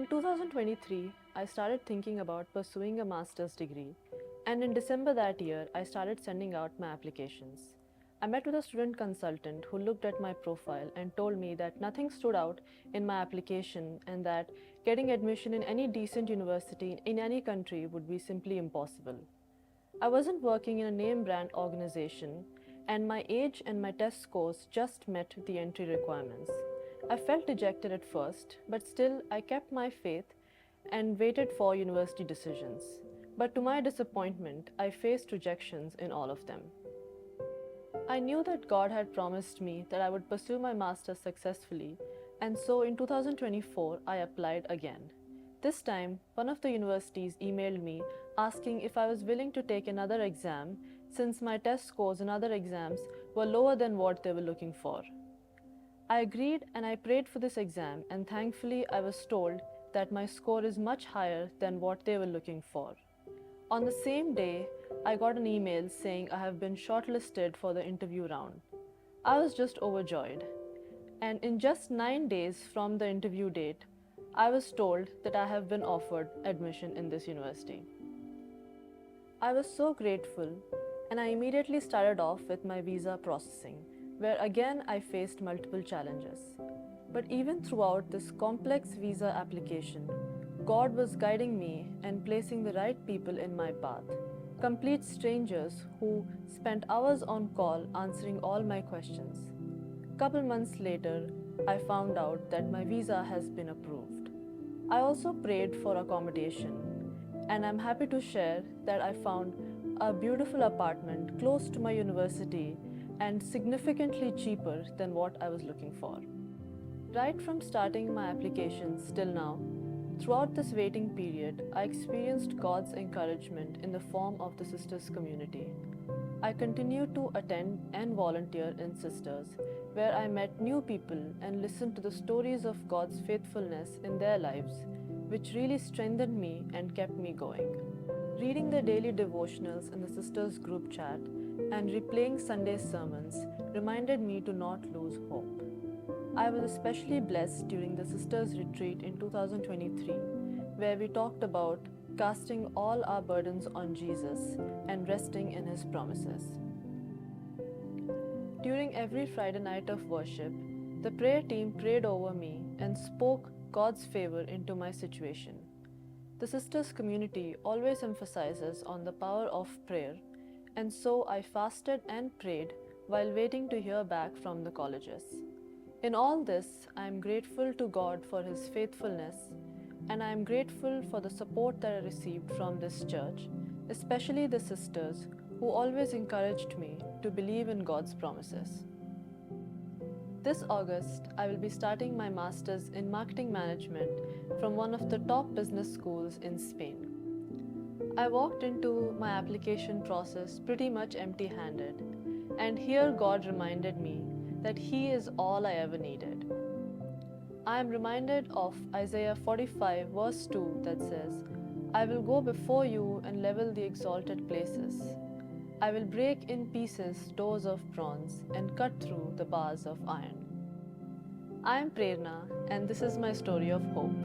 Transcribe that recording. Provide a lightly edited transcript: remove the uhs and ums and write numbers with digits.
In 2023, I started thinking about pursuing a master's degree, and in December that year, I started sending out my applications. I met with a student consultant who looked at my profile and told me that nothing stood out in my application and that getting admission in any decent university in any country would be simply impossible. I wasn't working in a name brand organization, and my age and my test scores just met the entry requirements. I felt dejected at first, but still I kept my faith and waited for university decisions. But to my disappointment, I faced rejections in all of them. I knew that God had promised me that I would pursue my master's successfully, and so in 2024 I applied again. This time, one of the universities emailed me asking if I was willing to take another exam since my test scores in other exams were lower than what they were looking for. I agreed and I prayed for this exam, and thankfully I was told that my score is much higher than what they were looking for. On the same day, I got an email saying I have been shortlisted for the interview round. I was just overjoyed. And in just 9 days from the interview date, I was told that I have been offered admission in this university. I was so grateful, and I immediately started off with my visa processing, where again I faced multiple challenges. But even throughout this complex visa application, God was guiding me and placing the right people in my path. Complete strangers who spent hours on call answering all my questions. Couple months later, I found out that my visa has been approved. I also prayed for accommodation, and I'm happy to share that I found a beautiful apartment close to my university and significantly cheaper than what I was looking for. Right from starting my applications till now, throughout this waiting period, I experienced God's encouragement in the form of the Sisters community. I continued to attend and volunteer in Sisters, where I met new people and listened to the stories of God's faithfulness in their lives, which really strengthened me and kept me going. Reading the daily devotionals in the Sisters group chat and replaying Sunday sermons reminded me to not lose hope. I was especially blessed during the Sisters retreat in 2023, where we talked about casting all our burdens on Jesus and resting in His promises. During every Friday night of worship, the prayer team prayed over me and spoke God's favor into my situation. The Sisters community always emphasizes on the power of prayer, and so I fasted and prayed while waiting to hear back from the colleges. In all this, I am grateful to God for His faithfulness, and I am grateful for the support that I received from this church, especially the sisters who always encouraged me to believe in God's promises. This August, I will be starting my master's in marketing management from one of the top business schools in Spain. I walked into my application process pretty much empty-handed, and here God reminded me that He is all I ever needed. I am reminded of Isaiah 45 verse 2 that says, "I will go before you and level the exalted places. I will break in pieces doors of bronze and cut through the bars of iron." I am Prerna, and this is my story of hope.